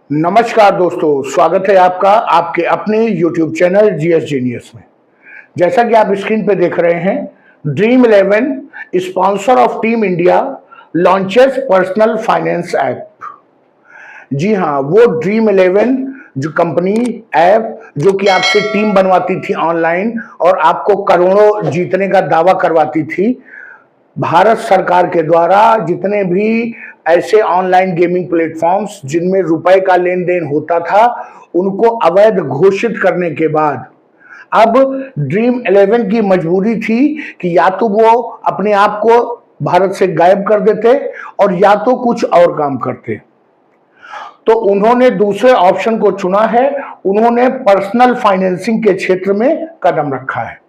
नमस्कार दोस्तों, स्वागत है आपका आपके अपने YouTube चैनल जीएस जीनियस में। जैसा कि आप स्क्रीन पे देख रहे हैं, Dream 11 sponsor of team India launches personal finance app. जी हाँ, वो ड्रीम 11 जो कंपनी ऐप जो कि आपसे टीम बनवाती थी ऑनलाइन और आपको करोड़ों जीतने का दावा करवाती थी। भारत सरकार के द्वारा जितने भी ऐसे ऑनलाइन गेमिंग प्लेटफॉर्म्स जिनमें रुपए का लेन देन होता था, उनको अवैध घोषित करने के बाद अब ड्रीम 11 की मजबूरी थी कि या तो वो अपने आप को भारत से गायब कर देते और या तो कुछ और काम करते। तो उन्होंने दूसरे ऑप्शन को चुना है। उन्होंने पर्सनल फाइनेंसिंग के क्षेत्र में कदम रखा है।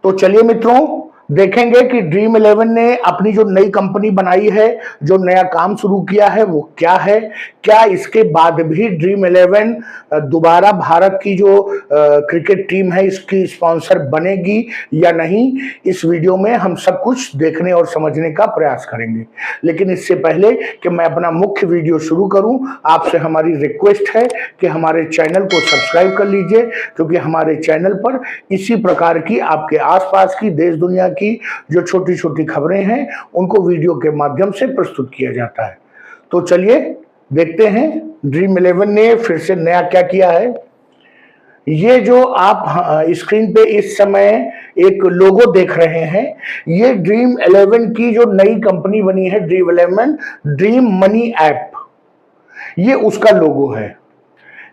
तो चलिए मित्रों, देखेंगे कि ड्रीम 11 ने अपनी जो नई कंपनी बनाई है, जो नया काम शुरू किया है, वो क्या है। क्या इसके बाद भी ड्रीम 11 दोबारा भारत की जो क्रिकेट टीम है इसकी स्पॉन्सर बनेगी या नहीं, इस वीडियो में हम सब कुछ देखने और समझने का प्रयास करेंगे। लेकिन इससे पहले कि मैं अपना मुख्य वीडियो शुरू करूं, आपसे हमारी रिक्वेस्ट है कि हमारे चैनल को सब्सक्राइब कर लीजिए, क्योंकि हमारे चैनल पर इसी प्रकार की आपके आसपास की देश दुनिया की जो छोटी छोटी खबरें हैं उनको वीडियो के माध्यम से प्रस्तुत किया जाता है। तो चलिए देखते हैं ड्रीम 11 ने फिर से नया क्या किया है। ये जो आप स्क्रीन पे इस समय एक लोगो देख रहे हैं, ये ड्रीम 11 की जो नई कंपनी बनी है ड्रीम 11 ड्रीम मनी ऐप, ये उसका लोगो है।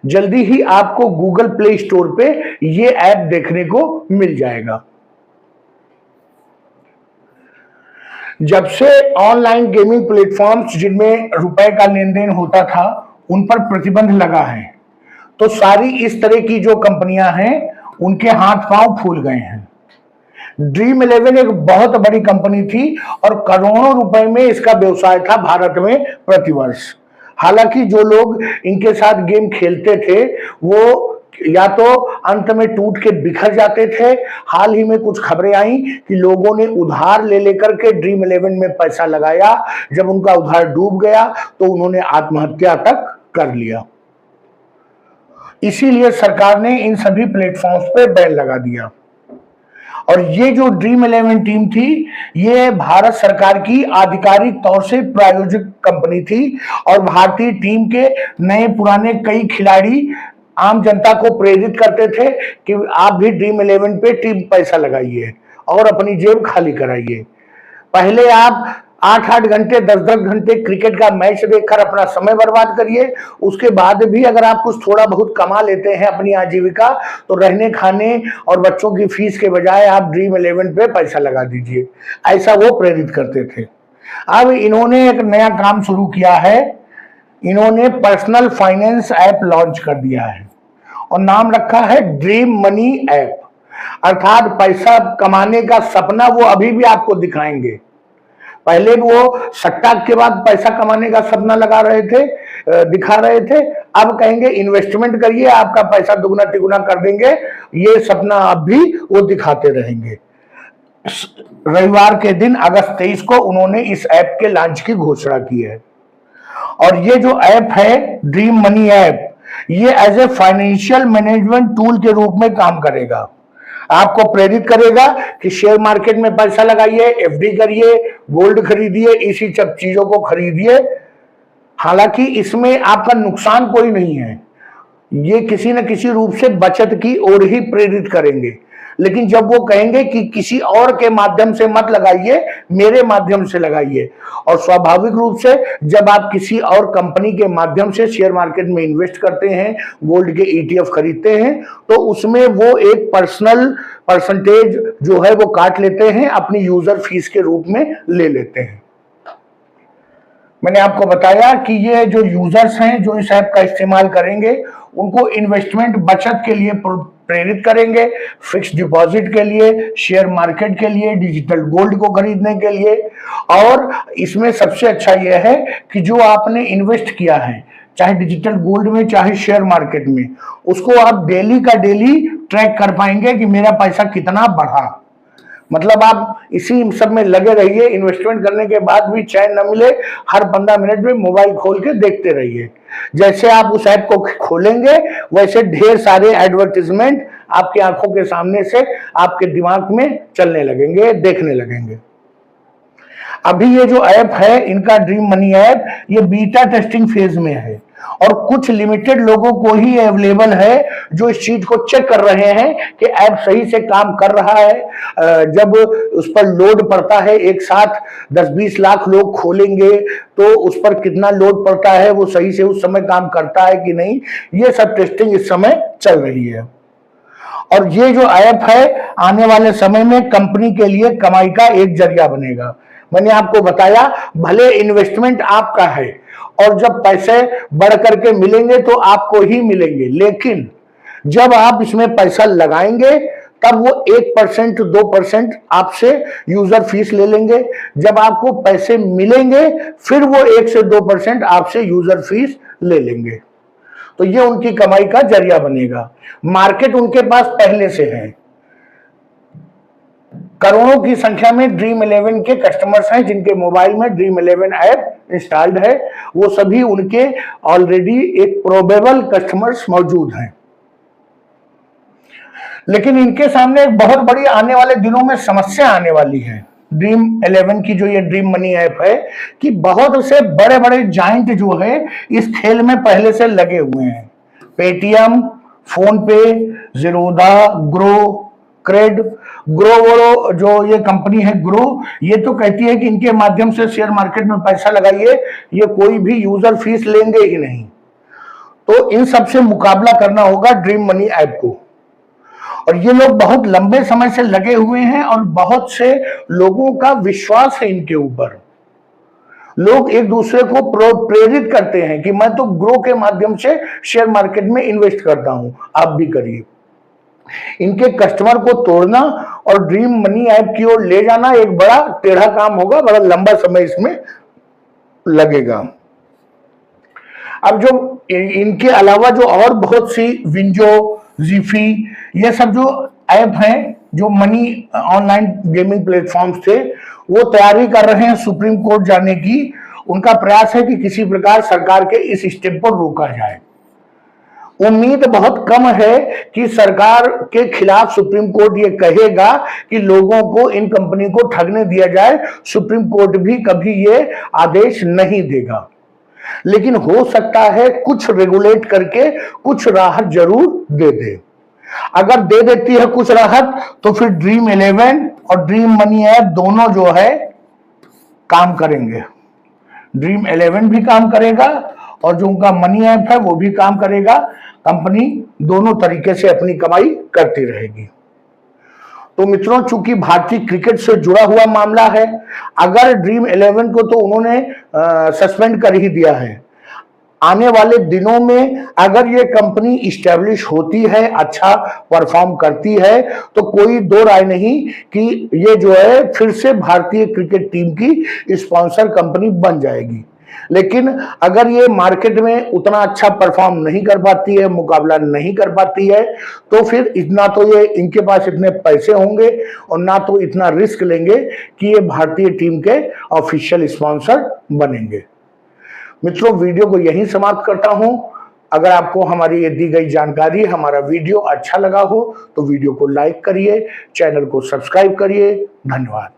जल्दी ही आपको गूगल प्ले स्टोर पे ये ऐप देखने को मिल जाएगा। जब से ऑनलाइन गेमिंग प्लेटफॉर्म्स जिनमें रुपए का लेन देन होता था उन पर प्रतिबंध लगा है, तो सारी इस तरह की जो कंपनियां हैं उनके हाथ पांव फूल गए हैं। ड्रीम 11 एक बहुत बड़ी कंपनी थी और करोड़ों रुपए में इसका व्यवसाय था भारत में प्रतिवर्ष। हालांकि जो लोग इनके साथ गेम खेलते थे वो या तो अंत में टूट के बिखर जाते थे। हाल ही में कुछ खबरें आई कि लोगों ने उधार ले लेकर के ड्रीम 11 में पैसा लगाया। जब उनका उधार डूब गया तो उन्होंने आत्महत्या तक कर लिया। इसीलिए सरकार ने इन सभी प्लेटफॉर्म्स पे बैन लगा दिया। और ये जो ड्रीम 11 टीम थी, ये भारत सरकार की आधिकारिक तौर से प्रायोजित कंपनी थी और भारतीय टीम के नए पुराने कई खिलाड़ी आम जनता को प्रेरित करते थे कि आप भी ड्रीम 11 पे टीम पैसा लगाइए और अपनी जेब खाली कराइए। पहले आप 8-8 घंटे 10-10 घंटे क्रिकेट का मैच देखकर अपना समय बर्बाद करिए। उसके बाद भी अगर आप कुछ थोड़ा बहुत कमा लेते हैं अपनी आजीविका, तो रहने खाने और बच्चों की फीस के बजाय आप ड्रीम 11 पे पैसा लगा दीजिए। ऐसा वो प्रेरित करते थे। अब इन्होंने एक नया काम शुरू किया है। इन्होंने पर्सनल फाइनेंस ऐप लॉन्च कर दिया है और नाम रखा है ड्रीम मनी ऐप। अर्थात पैसा कमाने का सपना वो अभी भी आपको दिखाएंगे। पहले वो सट्टा के बाद पैसा कमाने का सपना दिखा रहे थे। अब कहेंगे इन्वेस्टमेंट करिए, आपका पैसा दुगना तिगुना कर देंगे। ये सपना अब भी वो दिखाते रहेंगे। रविवार के दिन अगस्त 23 को उन्होंने इस ऐप के लॉन्च की घोषणा की है। और ये जो ऐप है ड्रीम मनी ऐप, ये as a financial management tool के रूप में काम करेगा। आपको प्रेरित करेगा कि शेयर मार्केट में पैसा लगाइए, एफडी करिए, गोल्ड खरीदिए, इसी सब चीजों को खरीदिए। हालांकि इसमें आपका नुकसान कोई नहीं है। ये किसी न किसी रूप से बचत की ओर ही प्रेरित करेंगे। लेकिन जब वो कहेंगे कि किसी और के माध्यम से मत लगाइए, मेरे माध्यम से लगाइए, और स्वाभाविक रूप से जब आप किसी और कंपनी के माध्यम से शेयर मार्केट में इन्वेस्ट करते हैं, गोल्ड के ईटीएफ खरीदते हैं, तो उसमें वो एक पर्सनल परसेंटेज जो है वो काट लेते हैं, अपनी यूजर फीस के रूप में ले लेते हैं। मैंने आपको बताया कि ये जो यूजर्स हैं जो इस ऐप का इस्तेमाल करेंगे, उनको इन्वेस्टमेंट बचत के लिए प्रेरित करेंगे, फिक्स डिपॉजिट के लिए, शेयर मार्केट के लिए, डिजिटल गोल्ड को खरीदने के लिए। और इसमें सबसे अच्छा यह है कि जो आपने इन्वेस्ट किया है, चाहे डिजिटल गोल्ड में चाहे शेयर मार्केट में, उसको आप डेली का डेली ट्रैक कर पाएंगे कि मेरा पैसा कितना बढ़ा। मतलब आप इसी सब में लगे रहिए, इन्वेस्टमेंट करने के बाद भी चैन न मिले, हर 15 मिनट में मोबाइल खोल के देखते रहिए। जैसे आप उस ऐप को खोलेंगे वैसे ढेर सारे एडवर्टीजमेंट आपकी आंखों के सामने से आपके दिमाग में चलने लगेंगे, देखने लगेंगे। अभी ये जो ऐप है इनका ड्रीम मनी ऐप, ये बीटा टेस्टिंग फेज में है और कुछ लिमिटेड लोगों को ही अवेलेबल है जो इस चीज को चेक कर रहे हैं कि ऐप सही से काम कर रहा है। जब उस पर लोड पड़ता है, एक साथ 10-20 लाख लोग खोलेंगे तो उस पर कितना लोड पड़ता है, वो सही से उस समय काम करता है कि नहीं, ये सब टेस्टिंग इस समय चल रही है। और ये जो ऐप है आने वाले समय में कंपनी के लिए कमाई का एक जरिया बनेगा। मैंने आपको बताया भले इन्वेस्टमेंट आपका है और जब पैसे बढ़ करके मिलेंगे तो आपको ही मिलेंगे, लेकिन जब आप इसमें पैसा लगाएंगे तब वो 1% 2% आपसे यूजर फीस ले लेंगे। जब आपको पैसे मिलेंगे फिर वो 1 से 2% आपसे यूजर फीस ले लेंगे। तो ये उनकी कमाई का जरिया बनेगा। मार्केट उनके पास पहले से है, करोड़ों की संख्या में ड्रीम 11 के कस्टमर्स हैं जिनके मोबाइल में ड्रीम 11 ऐप इंस्टॉल्ड है। वो सभी उनके ऑलरेडी एक प्रोबेबल कस्टमर्स मौजूद हैं। लेकिन इनके सामने एक बहुत बड़ी आने वाले दिनों में समस्या आने वाली है ड्रीम 11 की, जो ये ड्रीम मनी ऐप है, कि बहुत से बड़े बड़े जाइंट जो है इस खेल में पहले से लगे हुए हैं। पेटीएम, फोन पे, जीरोधा, ग्रो, क्रेड, ग्रो जो ये कंपनी है ग्रो, ये तो कहती है कि इनके माध्यम से शेयर मार्केट में पैसा लगाइए, ये कोई भी यूजर फीस लेंगे ही नहीं। तो इन सब से मुकाबला करना होगा ड्रीम मनी ऐप को। और ये लोग बहुत लंबे समय से लगे हुए हैं और बहुत से लोगों का विश्वास है इनके ऊपर। लोग एक दूसरे को प्रेरित करते हैं कि मैं तो ग्रो के माध्यम से शेयर मार्केट में इन्वेस्ट करता हूं, आप भी करिए। इनके कस्टमर को तोड़ना और ड्रीम मनी ऐप की ओर ले जाना एक बड़ा टेढ़ा काम होगा, बड़ा लंबा समय इसमें लगेगा। अब जो इनके अलावा जो और बहुत सी विंजो, जीफी, ये सब जो ऐप हैं जो मनी ऑनलाइन गेमिंग प्लेटफॉर्म्स थे, वो तैयारी कर रहे हैं सुप्रीम कोर्ट जाने की। उनका प्रयास है कि किसी प्रकार सरकार के इस स्टेप पर रोका जाए। उम्मीद बहुत कम है कि सरकार के खिलाफ सुप्रीम कोर्ट ये कहेगा कि लोगों को, इन कंपनी को ठगने दिया जाए। सुप्रीम कोर्ट भी कभी ये आदेश नहीं देगा, लेकिन हो सकता है कुछ रेगुलेट करके कुछ राहत जरूर दे दे। अगर दे देती है कुछ राहत तो फिर ड्रीम 11 और ड्रीम मनी ऐप दोनों जो है काम करेंगे। ड्रीम 11 भी काम करेगा और जो उनका मनी ऐप है वो भी काम करेगा। कंपनी दोनों तरीके से अपनी कमाई करती रहेगी। तो मित्रों, चूंकि भारतीय क्रिकेट से जुड़ा हुआ मामला है, अगर ड्रीम 11 को तो उन्होंने सस्पेंड कर ही दिया है। आने वाले दिनों में अगर ये कंपनी इस्टेब्लिश होती है, अच्छा परफॉर्म करती है, तो कोई दो राय नहीं कि ये जो है फिर से भारतीय क्रिकेट टीम की स्पॉन्सर कंपनी बन जाएगी। लेकिन अगर ये मार्केट में उतना अच्छा परफॉर्म नहीं कर पाती है, मुकाबला नहीं कर पाती है, तो फिर इतना तो ये, इनके पास इतने पैसे होंगे और ना तो इतना रिस्क लेंगे कि ये भारतीय टीम के ऑफिशियल स्पॉन्सर बनेंगे। मित्रों, वीडियो को यहीं समाप्त करता हूं। अगर आपको हमारी ये दी गई जानकारी, हमारा वीडियो अच्छा लगा हो तो वीडियो को लाइक करिए, चैनल को सब्सक्राइब करिए। धन्यवाद।